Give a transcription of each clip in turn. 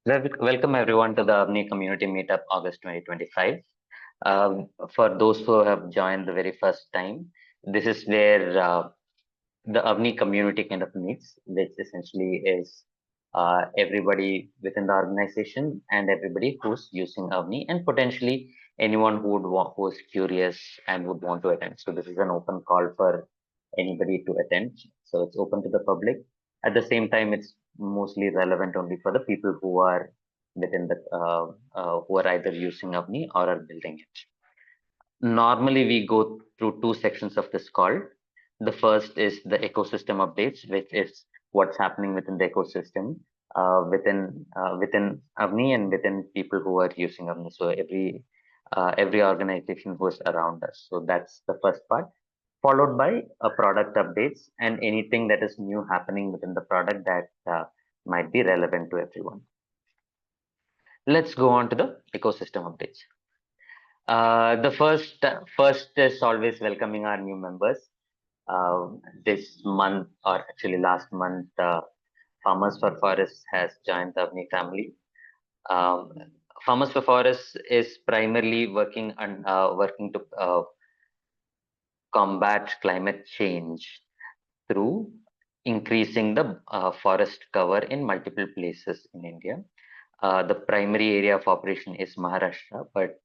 Welcome everyone to the Avni Community Meetup August 2025. For those who have joined the very first time, this is where the Avni community kind of meets, which essentially is everybody within the organization and everybody who's using Avni and potentially anyone who is curious and would want to attend. So this is an open call for anybody to attend. So it's open to the public. At the same time, it's mostly relevant only for the people who are within the who are either using Avni or are building it. Normally, we go through two sections of this call. The first is the ecosystem updates, which is what's happening within the ecosystem, within Avni and within people who are using Avni. So every organization who is around us. So that's the first part, followed by a product updates and anything that is new happening within the product that might be relevant to everyone. Let's go on to the ecosystem updates. The first is always welcoming our new members. This month, or actually last month, Farmers for Forests has joined the Avni family. Um, Farmers for Forests is primarily working to combat climate change through increasing the forest cover in multiple places in India. The primary area of operation is Maharashtra, but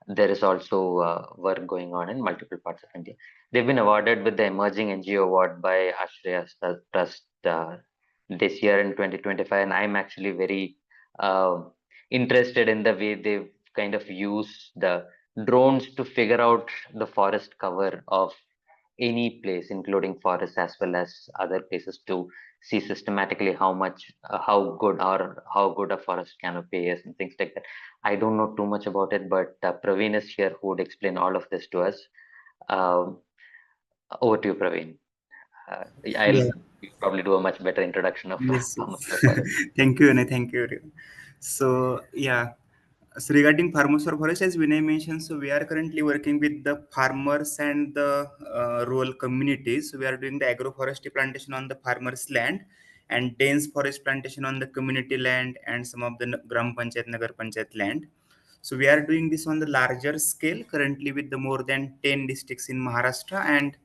there is also work going on in multiple parts of India. They've been awarded with the Emerging NGO Award by Ashraya Trust this year in 2025, and I'm actually very uh, interested in the way they've kind of used the drones to figure out the forest cover of any place, including forests as well as other places, to see systematically how good a forest canopy is and things like that. I don't know too much about it, but Praveen is here who would explain all of this to us. Um, Over to you, Praveen. I'll Yeah, probably do a much better introduction of yes, farmers yes. for forest. Thank you, Vinay. Thank you. Everyone. So, yeah, so regarding farmers for forest, as Vinay mentioned, so we are currently working with the farmers and the rural communities. So we are doing the agroforestry plantation on the farmers' land and dense forest plantation on the community land and some of the Gram Panchayat, Nagar Panchayat land. So we are doing this on the larger scale currently with the more than 10 districts in Maharashtra and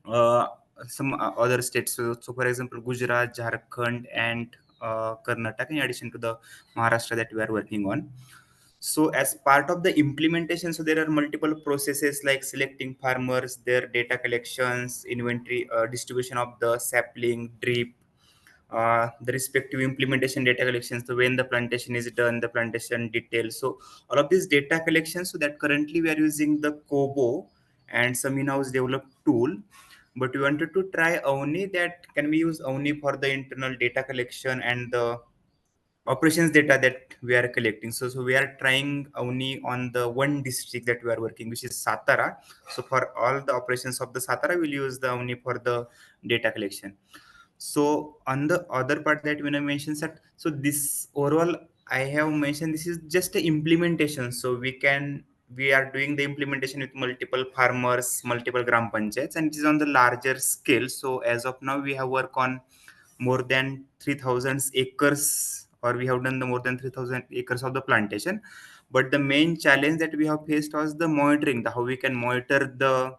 uh, some other states. So, for example, Gujarat, Jharkhand, and Karnataka, in addition to the Maharashtra that we are working on. So, as part of the implementation, so there are multiple processes like selecting farmers, their data collections, inventory, distribution of the sapling, drip, the respective implementation data collections, so when the plantation is done, the plantation details. So all of these data collections, so that currently we are using the Kobo and some in-house developed tool, but we wanted to try Avni, that can we use Avni for the internal data collection and the operations data that we are collecting. So we are trying Avni on the one district that we are working, which is Satara. So for all the operations of the Satara, we'll use the Avni for the data collection. So on the other part that when I mentioned that, so this overall I have mentioned this is just a implementation. So we are doing the implementation with multiple farmers, multiple gram panchayats, and it is on the larger scale. So as of now, we have worked on more than 3,000 acres, or we have done the more than 3,000 acres of the plantation. But the main challenge that we have faced was the monitoring, the how we can monitor the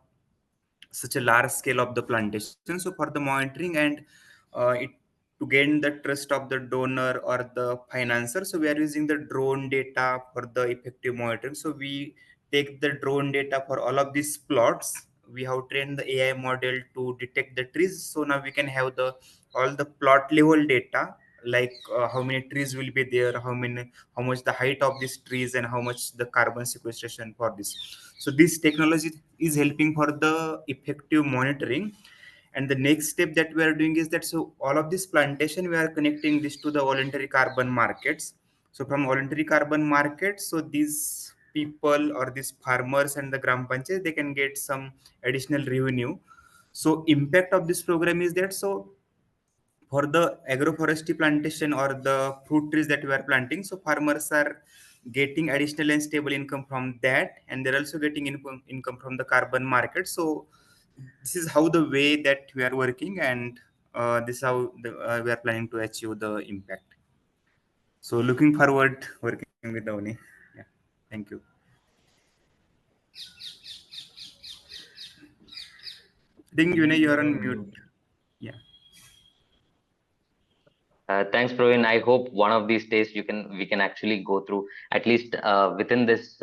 such a large scale of the plantation. So for the monitoring and it to gain the trust of the donor or the financer, so we are using the drone data for the effective monitoring. So we take the drone data for all of these plots. We have trained the AI model to detect the trees. So now we can have the all the plot level data, like how many trees will be there, how much the height of these trees, and how much the carbon sequestration for this. So this technology is helping for the effective monitoring. And the next step that we are doing is that, so all of this plantation, we are connecting this to the voluntary carbon markets. So from voluntary carbon markets, so these people or these farmers and the gram panchayat, they can get some additional revenue. So impact of this program is that, so for the agroforestry plantation or the fruit trees that we are planting, so farmers are getting additional and stable income from that, and they're also getting income from the carbon market. So this is how the way that we are working, and this is how we are planning to achieve the impact. So looking forward working with Avni. Yeah, thank you. I think Vinay, you are on mute. Yeah. Thanks, Praveen. I hope one of these days we can actually go through at least within this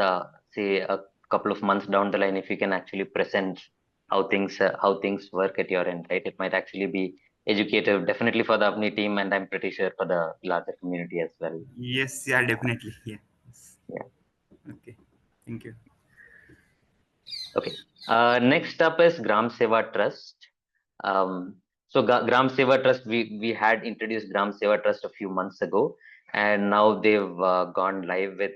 say a couple of months down the line, if you can actually present how things work at your end, right? It might actually be educative, definitely for the Avni team, and I'm pretty sure for the larger community as well. Yes, yeah, definitely. Yeah. Yes. Yeah. Okay. Thank you. Okay. Next up is Gram Seva Trust. Um, Gram Seva Trust, we had introduced Gram Seva Trust a few months ago, and now they've gone live with.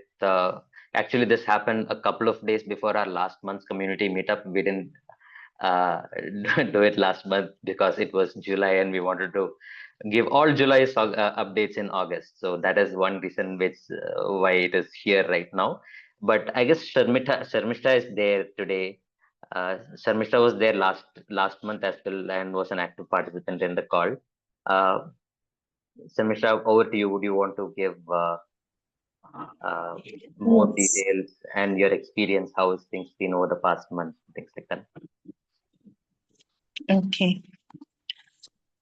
Actually, this happened a couple of days before our last month's community meetup. We didn't uh, do it last month because it was July and we wanted to give all July's updates in August. So that is one reason which why it is here right now. But I guess Sharmishta is there today. Sharmishta was there last month as well and was an active participant in the call. Uh, Sharmishta, over to you. Would you want to give uh, more Yes. details and your experience? How has things been over the past month? Things like that. Okay.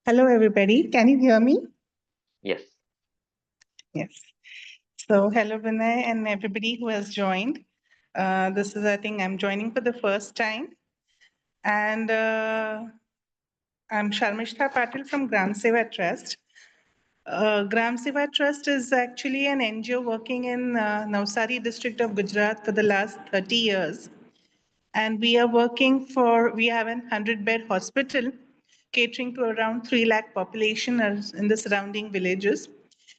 Hello, everybody. Can you hear me? Yes. Yes. So, hello, Vinay, and everybody who has joined. This is, I think, I'm joining for the first time. And I'm Sharmishta Patil from Gram Seva Trust. Gram Seva Trust is actually an NGO working in Navsari district of Gujarat for the last 30 years. And we are working we have a 100-bed hospital catering to around 3 lakh population in the surrounding villages.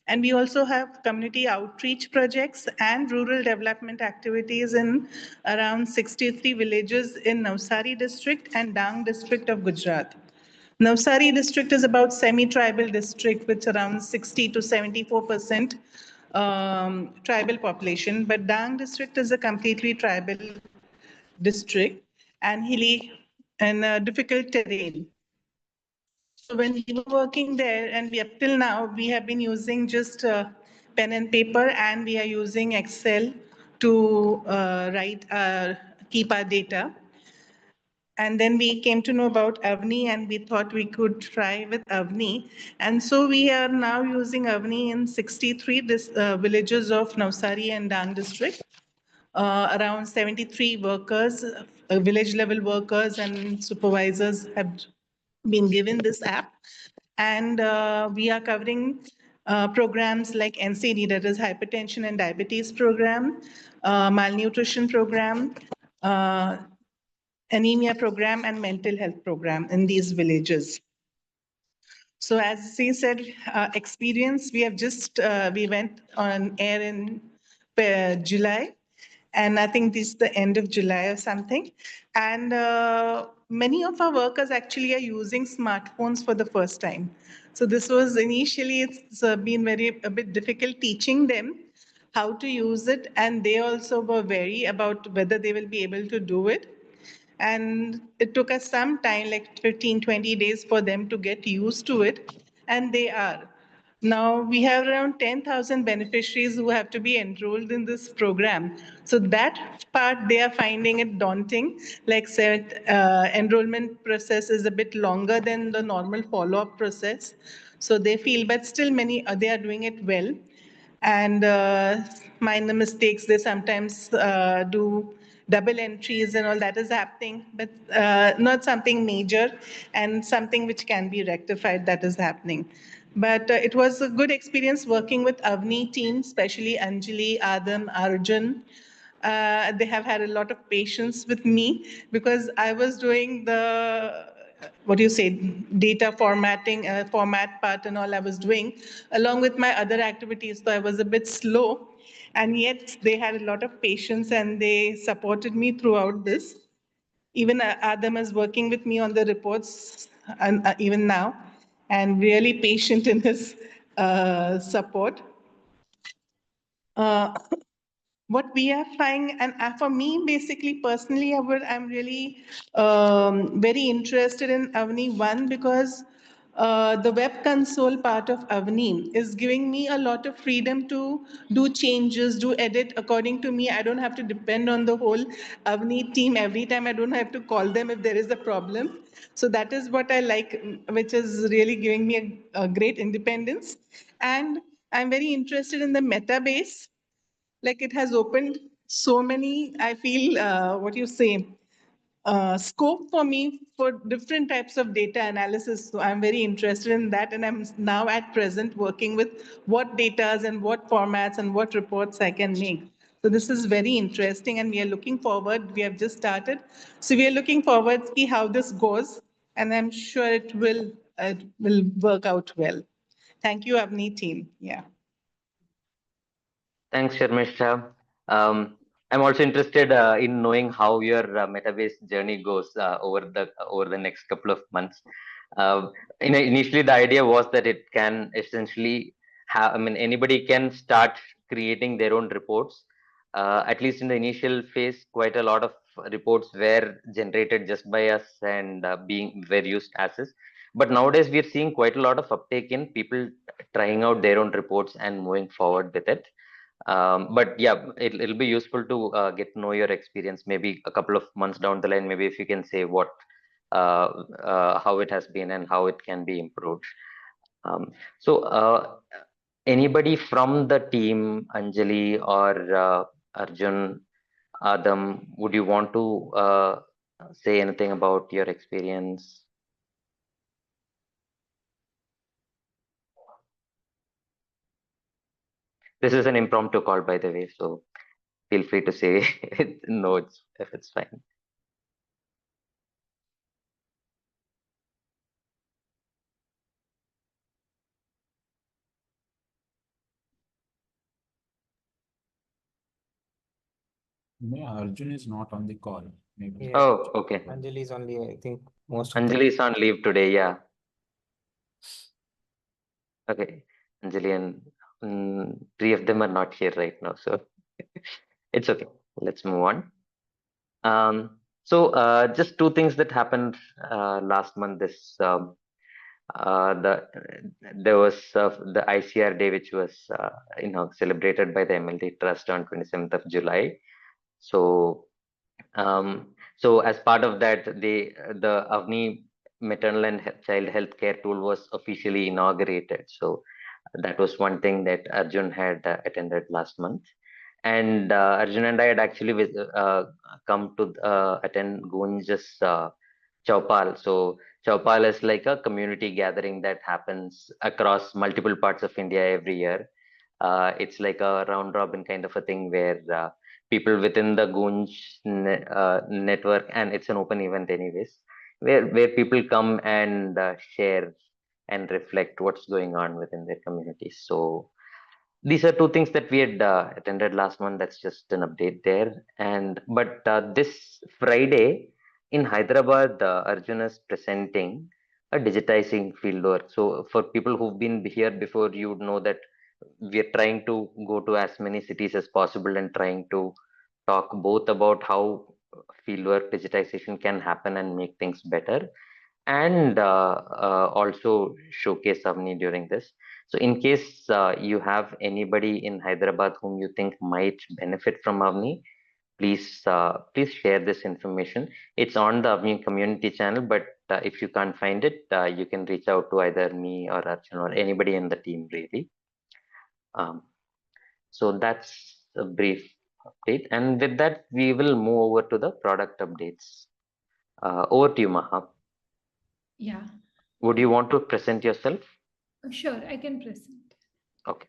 And we also have community outreach projects and rural development activities in around 63 villages in Navsari district and Dang district of Gujarat. Navsari district is about semi-tribal district with around 60 to 74% tribal population, but Dang district is a completely tribal district and hilly and difficult terrain. So when we were working there, and we up till now, we have been using just pen and paper, and we are using Excel to keep our data. And then we came to know about Avni, and we thought we could try with Avni. And so we are now using Avni in 63 villages of Navsari and Dang district. Around 73 workers, village level workers and supervisors have been given this app. And we are covering programs like NCD, that is hypertension and diabetes program, malnutrition program, uh, anemia program, and mental health program in these villages. So as he said, experience, we have just, we went on air in July, and I think this is the end of July or something. And many of our workers actually are using smartphones for the first time. So this was initially, it's been a bit difficult teaching them how to use it, and they also were wary about whether they will be able to do it. And it took us some time, like 15, 20 days for them to get used to it. And they are. Now we have around 10,000 beneficiaries who have to be enrolled in this program. So that part, they are finding it daunting. Like said, enrollment process is a bit longer than the normal follow-up process. So they feel, but still they are doing it well. And minor mistakes, they sometimes do double entries and all that is happening, but not something major, and something which can be rectified that is happening. But it was a good experience working with Avni team, especially Anjali, Adam, Arjun. They have had a lot of patience with me because I was doing the what do you say, data formatting, format part and all I was doing along with my other activities. So I was a bit slow, and yet they had a lot of patience and they supported me throughout this. Even Adam is working with me on the reports, and even now, and really patient in his support. Uh, what we are finding, and for me, basically, personally, I'm really very interested in Avni, one, because the web console part of Avni is giving me a lot of freedom to do changes, do edit according to me. I don't have to depend on the whole Avni team every time. I don't have to call them if there is a problem. So that is what I like, which is really giving me a great independence. And I'm very interested in the meta base. Like it has opened so many, I feel, what you say, scope for me for different types of data analysis. So I'm very interested in that. And I'm now at present working with what datas and what formats and what reports I can make. So this is very interesting and we are looking forward. We have just started. So we are looking forward to see how this goes. And I'm sure it will work out well. Thank you, Avni team. Yeah. Thanks, Sharmisha. Um, I'm also interested in knowing how your Metabase journey goes over the next couple of months. Initially, the idea was that it can essentially have. I mean, anybody can start creating their own reports. At least in the initial phase, quite a lot of reports were generated just by us and being were used as is. But nowadays, we are seeing quite a lot of uptake in people trying out their own reports and moving forward with it. But yeah, it'll be useful to get to know your experience maybe a couple of months down the line. Maybe if you can say how it has been and how it can be improved. Um, so, anybody from the team, Anjali or Arjun, Adam, would you want to say anything about your experience? This is an impromptu call, by the way, so feel free to say no if it's fine. No, Arjun is not on the call. Maybe. Yeah. Oh, okay. Anjali is only, I think, most of the. Anjali is on leave today, yeah. Okay. Anjali and three of them are not here right now, so it's okay. Let's move on. So, just two things that happened last month. The there was the ICR Day, which was celebrated by the MLT Trust on 27th of July. So so as part of that, the Avni maternal and child health care tool was officially inaugurated. So that was one thing that Arjun had attended last month. And Arjun and I had actually come to attend Gunj's Chaupal. So Chaupal is like a community gathering that happens across multiple parts of India every year. It's like a round robin kind of a thing where people within the network, and it's an open event anyways, where people come and share and reflect what's going on within their communities. So these are two things that we had attended last month. That's just an update there. And but this Friday in Hyderabad, Arjun is presenting a digitizing fieldwork. So for people who've been here before, you would know that we are trying to go to as many cities as possible and trying to talk both about how fieldwork digitization can happen and make things better, and also showcase Avni during this. So in case you have anybody in Hyderabad whom you think might benefit from Avni, please share this information. It's on the Avni community channel, but if you can't find it, you can reach out to either me or Archana or anybody in the team really. Um, so that's a brief update, and with that we will move over to the product updates. Over to you, Maha. Yeah, Would you want to present yourself? sure, I can present. Okay.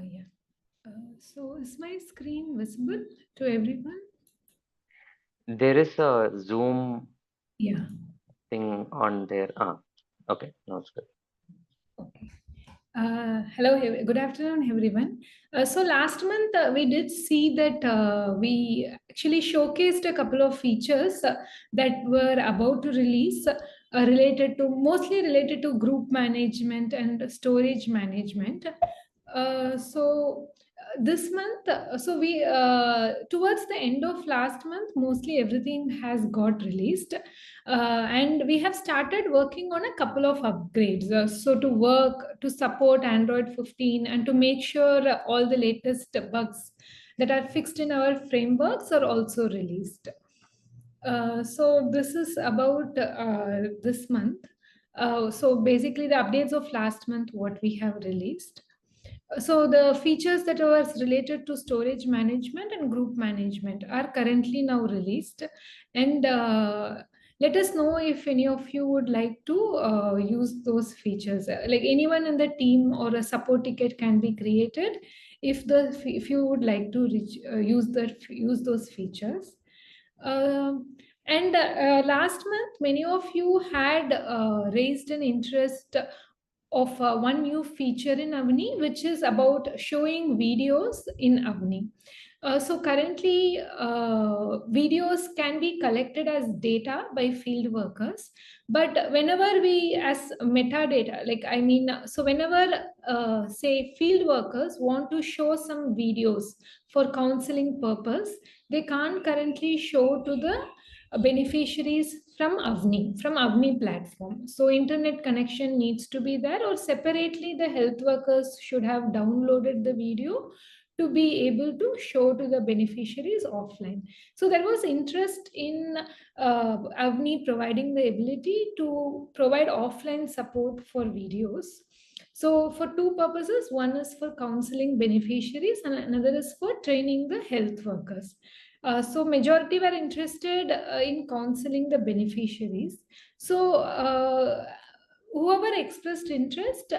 Yeah. So is my screen visible to everyone? There is a Zoom Yeah. thing on there. Ah, okay, no, it's good. Okay. Hello, good afternoon, everyone. So last month we did see that we actually showcased a couple of features that were about to release, mostly related to group management and storage management. This month, we towards the end of last month, mostly everything has got released. And we have started working on a couple of upgrades. So to work to support Android 15 and to make sure all the latest bugs that are fixed in our frameworks are also released. So this is about this month. So basically the updates of last month, what we have released. So the features that was related to storage management and group management are currently now released. And let us know if any of you would like to use those features. Like anyone in the team or a support ticket can be created if you would like to use those features. And last month, many of you had raised an interest of one new feature in Avni, which is about showing videos in Avni. So currently, videos can be collected as data by field workers, but whenever we as metadata, so whenever say field workers want to show some videos for counseling purpose, they can't currently show to the beneficiaries from Avni platform. So internet connection needs to be there, or separately the health workers should have downloaded the video to be able to show to the beneficiaries offline. So there was interest in Avni providing the ability to provide offline support for videos. So for two purposes, one is for counseling beneficiaries and another is for training the health workers. So majority were interested in counseling the beneficiaries. So whoever expressed interest,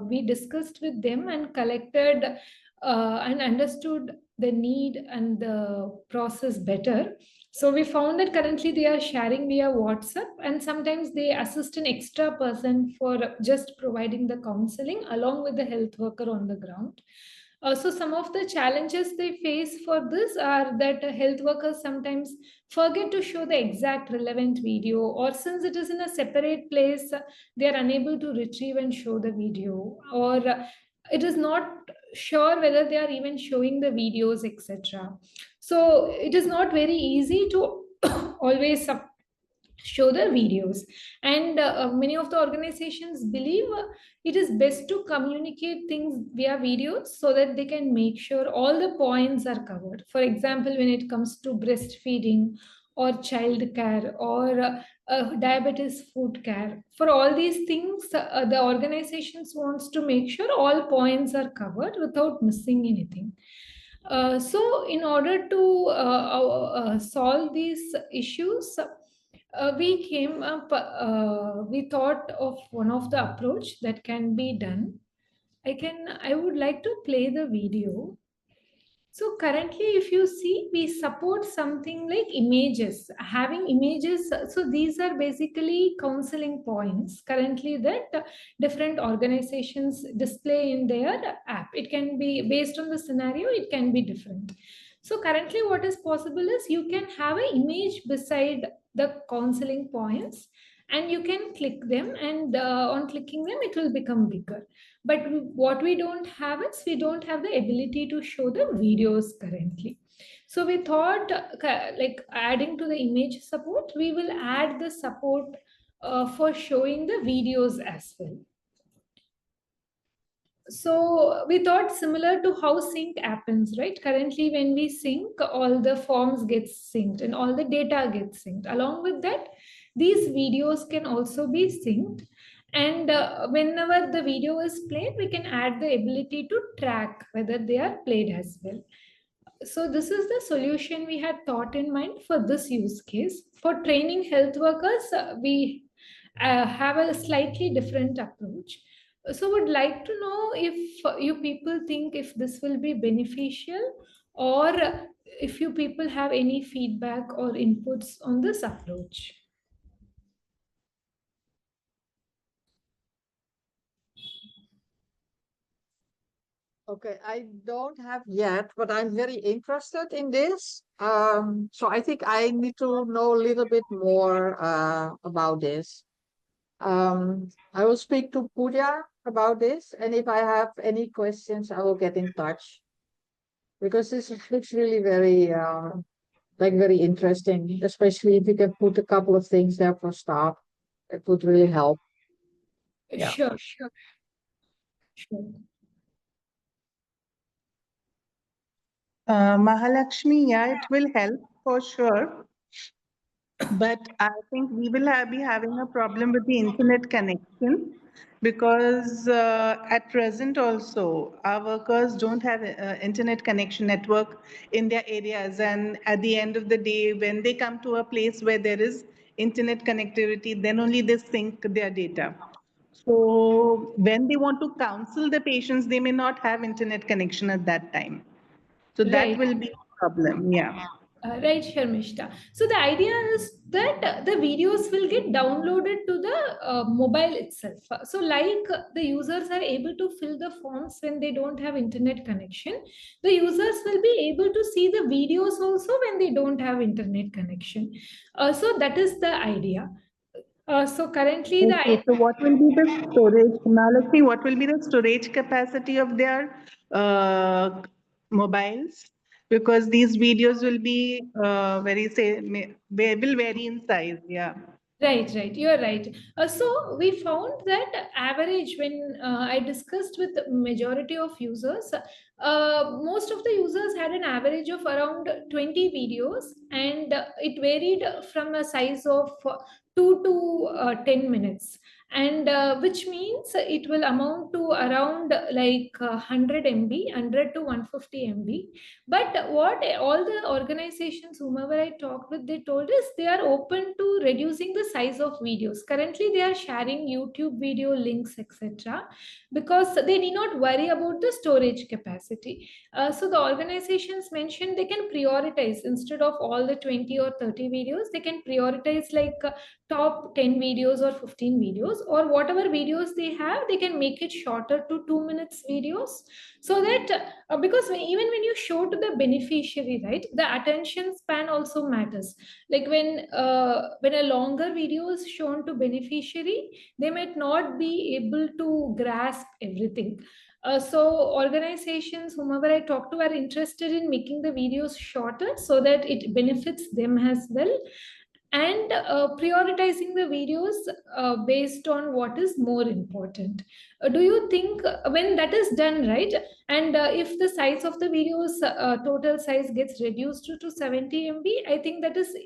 we discussed with them and collected and understood the need and the process better. So we found that currently they are sharing via WhatsApp, and sometimes they assist an extra person for just providing the counseling along with the health worker on the ground. So some of the challenges they face for this are that health workers sometimes forget to show the exact relevant video, or since it is in a separate place, they are unable to retrieve and show the video, or it is not sure whether they are even showing the videos, etc. So it is not very easy to always show the videos, and many of the organizations believe it is best to communicate things via videos so that they can make sure all the points are covered. For example, when it comes to breastfeeding or child care or diabetes food care, for all these things the organizations wants to make sure all points are covered without missing anything. So in order to solve these issues, we thought of one of the approach that can be done. I would like to play the video. So currently, if you see, we support something like images, having images. So these are basically counseling points currently that different organizations display in their app. It can be based on the scenario, it can be different. So currently what is possible is you can have an image beside the counseling points and you can click them, and on clicking them, it will become bigger. But what we don't have is we don't have the ability to show the videos currently. So we thought like adding to the image support, we will add the support for showing the videos as well. So we thought similar to how sync happens, right? Currently, when we sync, all the forms get synced and all the data gets synced. Along with that, these videos can also be synced. And whenever the video is played, we can add the ability to track whether they are played as well. So this is the solution we had thought in mind for this use case. For training health workers, we have a slightly different approach. So would like to know if you people think if this will be beneficial, or if you people have any feedback or inputs on this approach. Okay, I don't have yet, but I'm very interested in this. So I think I need to know a little bit more about this. I will speak to Pooja about this, and if I have any questions, I will get in touch because looks really very like very interesting, especially if you can put a couple of things there for staff. It would really help. Yeah. Sure, sure, sure. Mahalakshmi, yeah, it will help for sure. But I think we will be having a problem with the internet connection because at present also our workers don't have internet connection network in their areas. And at the end of the day, when they come to a place where there is internet connectivity, then only they sync their data. So when they want to counsel the patients, they may not have internet connection at that time. So that Right. will be a problem, yeah. Right, Sharmishta. So the idea is that the videos will get downloaded to the mobile itself. So like the users are able to fill the forms when they don't have internet connection, the users will be able to see the videos also when they don't have internet connection. So that is the idea. So currently Okay, so what will be the storage, Malakshi, what will be the storage capacity of their mobiles? Because these videos will be very, say, they will vary in size, yeah. Right, right. You're right. So we found that average when I discussed with the majority of users, most of the users had an average of around 20 videos, and it varied from a size of 2 to 10 minutes, and which means it will amount to around like 100 MB, 100 to 150 MB. But what all the organizations, whomever I talked with, they told us they are open to reducing the size of videos. Currently, they are sharing YouTube video links, etc., because they need not worry about the storage capacity. So the organizations mentioned they can prioritize instead of all the 20 or 30 videos, they can prioritize like top 10 videos or 15 videos, or whatever videos they have, they can make it shorter to 2 minutes videos, so that because even when you show to the beneficiary, right, the attention span also matters. Like when a longer video is shown to beneficiary, they might not be able to grasp everything. So organizations, whomever I talk to, are interested in making the videos shorter so that it benefits them as well, and prioritizing the videos based on what is more important. Do you think when that is done, right, and if the size of the videos total size gets reduced to 70 MB, I think that is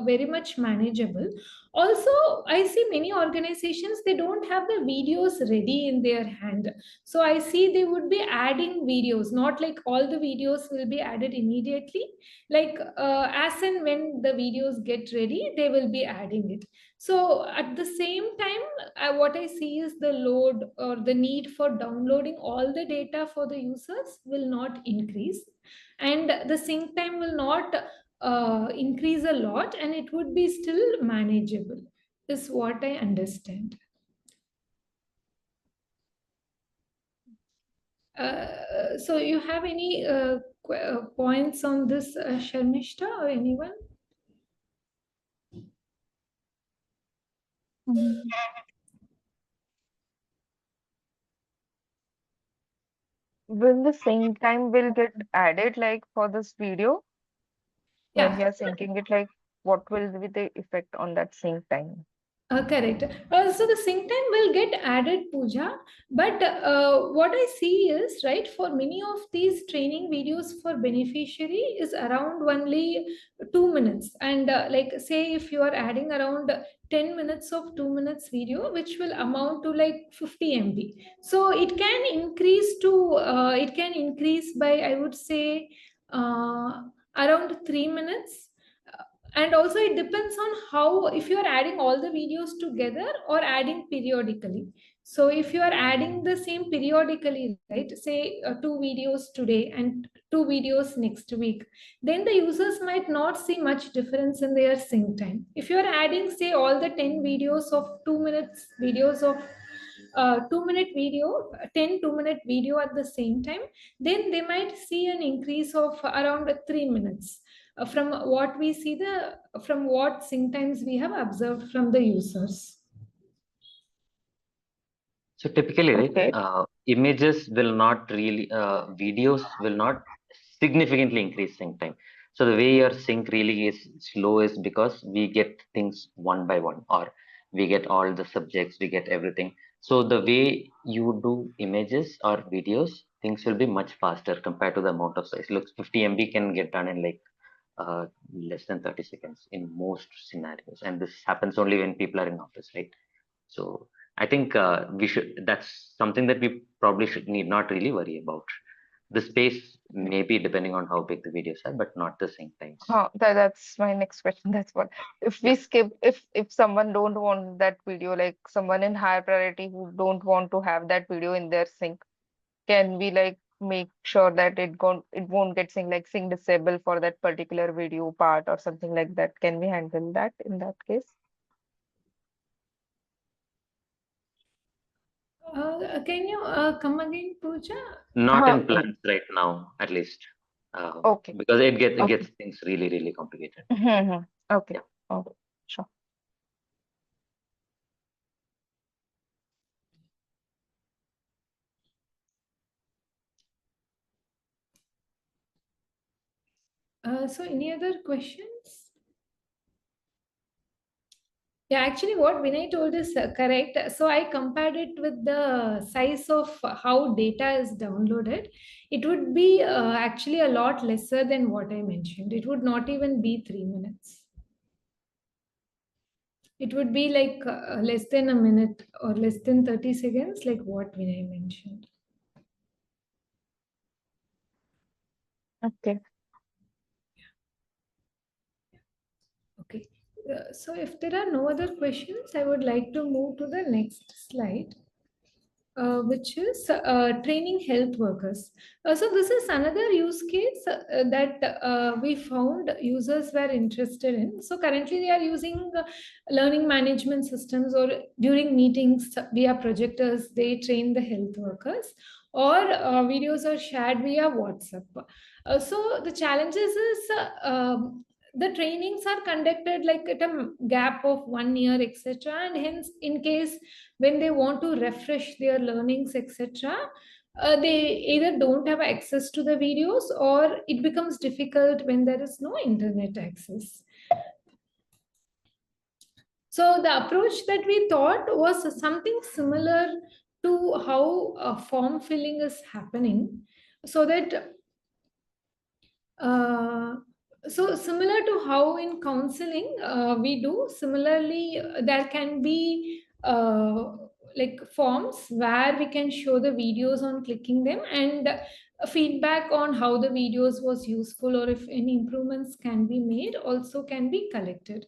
very much manageable. Also, I see many organizations, they don't have the videos ready in their hand. So I see they would be adding videos, not like all the videos will be added immediately, like as and when the videos get ready, they will be adding it. So at the same time, what I see is the load or the need for downloading all the data for the users will not increase, and the sync time will not increase a lot, and it would be still manageable, is what I understand. So you have any points on this, Sharmishta, or anyone? Mhm. Will the sync time will get added like for this video when Yeah. we are syncing it? Like, what will be the effect on that sync time? Correct. So the sync time will get added, Pooja. But what I see is, right, for many of these training videos for beneficiary is around only 2 minutes. And like, say, if you are adding around 10 minutes of 2 minutes video, which will amount to like 50 MB. So it can increase by, I would say, around 3 minutes. And also it depends on how, if you are adding all the videos together or adding periodically. So if you are adding the same periodically, right, say 2 videos today and 2 videos next week, then the users might not see much difference in their sync time. If you are adding, say, all the 10 videos of 2 minutes videos of a 2-minute video, 10 2-minute video at the same time, then they might see an increase of around 3 minutes from what we see from what sync times we have observed from the users. So typically, Okay. right, images will not really, videos will not significantly increase sync time. So the way your sync really is slow is because we get things one by one, or we get all the subjects, we get everything. So the way you do images or videos, things will be much faster compared to the amount of size. Look, 50 MB can get done in like less than 30 seconds in most scenarios, and this happens only when people are in office, right? So I think that's something that we probably need not really worry about. The space may be depending on how big the videos are, but not the same times. That's my next question. That's what. If we skip, if someone don't want that video, like someone in higher priority who don't want to have that video in their sync, can we like make sure that it won't get sync, like sync disable for that particular video part or something like that? Can we handle that in that case? Can you come again, Pooja? Not in Uh, plans right now, at least, okay. because it gets Okay. things really, really complicated. Okay. Yeah. Okay. Sure. So any other questions? Yeah, actually what Vinay told is correct. So I compared it with the size of how data is downloaded. It would be actually a lot lesser than what I mentioned. It would not even be 3 minutes. It would be like less than a minute or less than 30 seconds, like what Vinay mentioned. Okay. Okay. So if there are no other questions, I would like to move to the next slide. Which is training health workers. So this is another use case that we found users were interested in. So currently they are using learning management systems, or during meetings via projectors, they train the health workers, or videos are shared via WhatsApp. So the challenges is the trainings are conducted like at a gap of 1 year, etc. And hence, in case when they want to refresh their learnings, etc., they either don't have access to the videos, or it becomes difficult when there is no internet access. So the approach that we thought was something similar to how form filling is happening, so that so similar to how in counseling we do, similarly there can be like forms where we can show the videos on clicking them, and feedback on how the videos was useful, or if any improvements can be made also can be collected.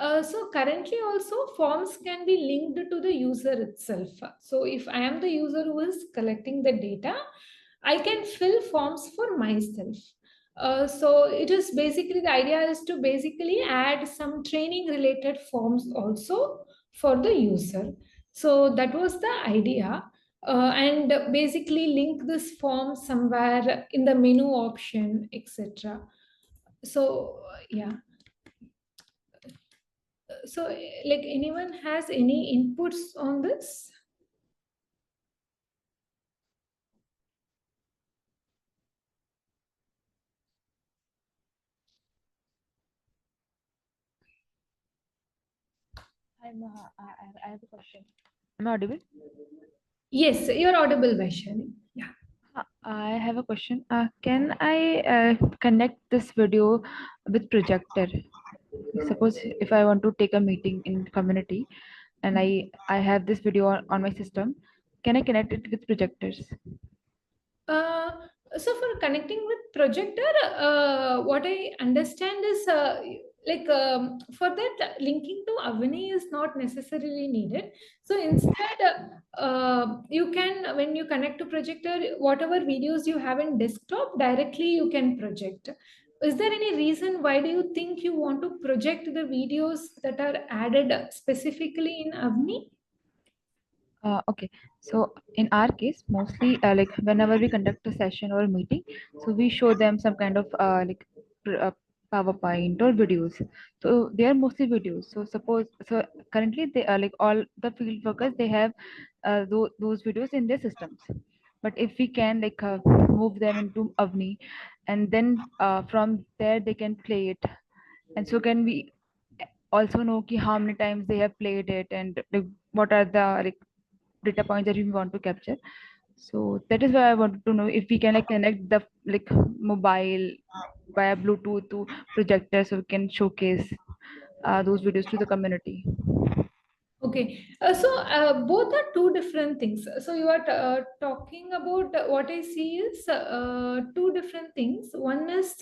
So currently also forms can be linked to the user itself. So if I am the user who is collecting the data, I can fill forms for myself. So it is basically, the idea is to basically add some training related forms also for the user. So that was the idea. And basically link this form somewhere in the menu option, etc. So yeah. So like anyone has any inputs on this? I have a question. Am I audible? Yes, you're audible, Vaishali. Yeah. I have a question. Can I connect this video with projector? Suppose if I want to take a meeting in community and I have this video on my system, can I connect it with projectors? Uh, so for connecting with projector, what I understand is like for that linking to Avni is not necessarily needed. So instead, you can, when you connect to projector, whatever videos you have in desktop, directly you can project. Is there any reason why do you think you want to project the videos that are added specifically in Avni? Okay, so in our case, mostly like whenever we conduct a session or a meeting, so we show them some kind of PowerPoint or videos. So they are mostly videos. So suppose so currently they are like all the field workers they have those videos in their systems. But if we can move them into Avni, and then from there they can play it, and so can we also know ki how many times they have played it and like, what are the data points that we want to capture. So that is why I wanted to know if we can connect the mobile via Bluetooth to projector so we can showcase those videos to the community. Okay, both are two different things. So you are talking about what I see is two different things. One is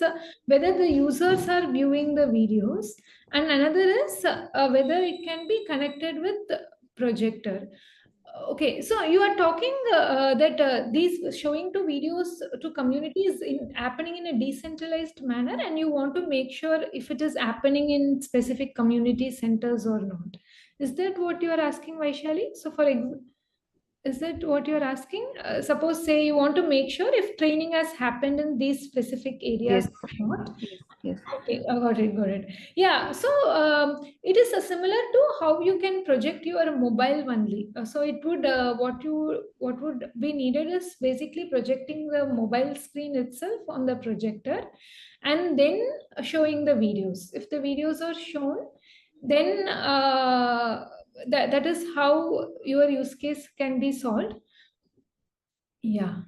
whether the users are viewing the videos, and another is whether it can be connected with the projector. Okay, so you are talking that these showing to videos to communities happening in a decentralized manner, and you want to make sure if it is happening in specific community centers or not. Is that what you are asking, Vaishali? Is that what you're asking? Suppose, say, you want to make sure if training has happened in these specific areas Yes, or not. yes. Okay, I got it, got it. Yeah, so it is similar to how you can project your mobile only. So it would what would be needed is basically projecting the mobile screen itself on the projector, and then showing the videos. If the videos are shown, then that is how your use case can be solved. Yeah,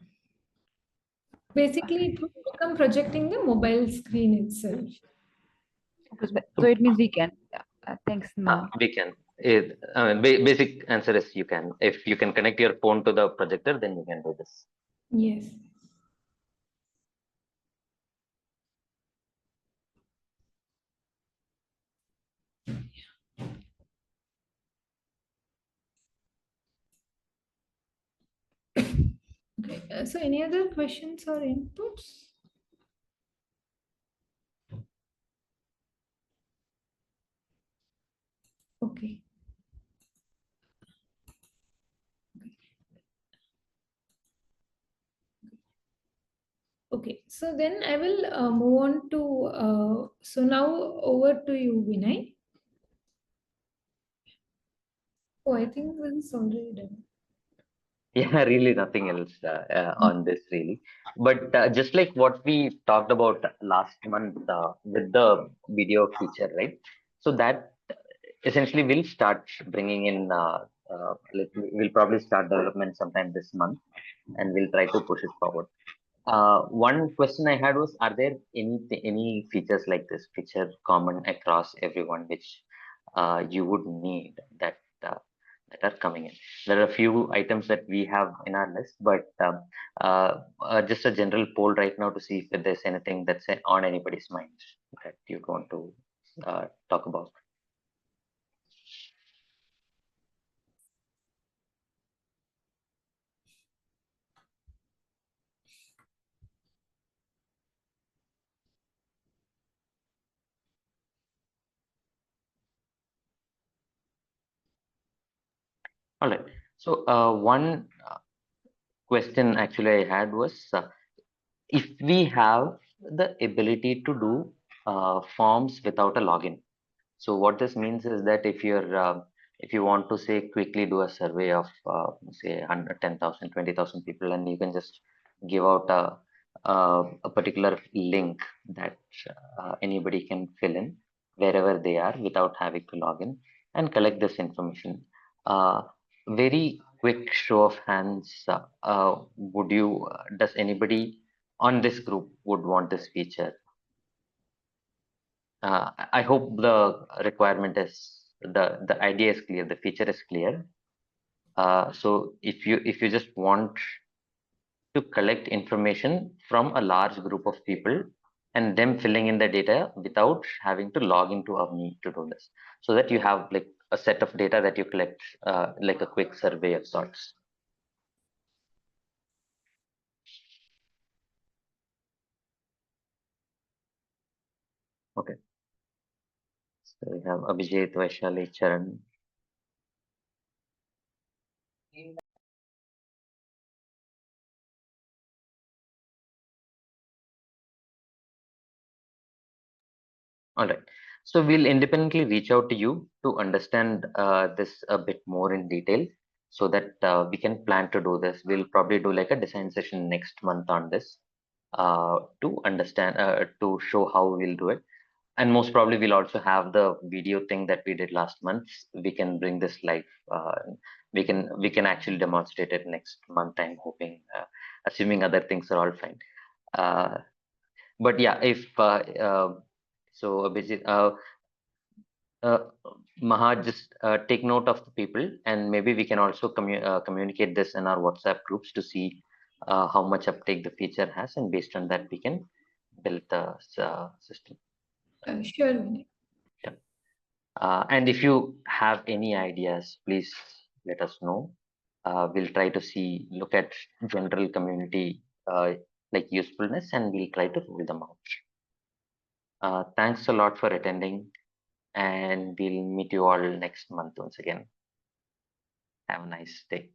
basically it would become projecting the mobile screen itself. Okay, so it means we can. Yeah. Thanks, ma'am. We can. Basic answer is you can. If you can connect your phone to the projector, then you can do this. Yes. Okay, so any other questions or inputs? Okay. Okay, so then I will move on to, so now over to you, Vinay. Oh, I think this is already done. Yeah, really nothing else on this really. But just like what we talked about last month with the video feature, right? So that essentially will start bringing in, we'll probably start development sometime this month, and we'll try to push it forward. One question I had was, are there any features like this, which are common across everyone, which you would need that are coming in? There are a few items that we have in our list, but just a general poll right now to see if there's anything that's on anybody's mind that you'd want to talk about. All right. So one question actually I had was, if we have the ability to do forms without a login. So what this means is that if you want to say quickly do a survey of say 100, 10,000, 20,000 people, and you can just give out a particular link that anybody can fill in wherever they are without having to log in and collect this information. Very quick show of hands. Would you? Does anybody on this group would want this feature? I hope the requirement is the idea is clear, the feature is clear. So if you just want to collect information from a large group of people and them filling in the data without having to log into Avni to do this, so that you have like a set of data that you collect, like a quick survey of sorts. Okay. So we have Abhijit, Vaishali, Charan. All right. So we'll independently reach out to you to understand this a bit more in detail so that we can plan to do this. We'll probably do like a design session next month on this to understand, to show how we'll do it. And most probably we'll also have the video thing that we did last month. We can bring this live. We can actually demonstrate it next month. I'm hoping, assuming other things are all fine. But yeah, if so, Abhijit, uh, Maha, just take note of the people, and maybe we can also communicate this in our WhatsApp groups to see how much uptake the feature has, and based on that, we can build the system. Sure, Vinay. Yeah. And if you have any ideas, please let us know. We'll try to look at general community like usefulness, and we'll try to roll them out. Thanks a lot for attending, and we'll meet you all next month once again. Have a nice day.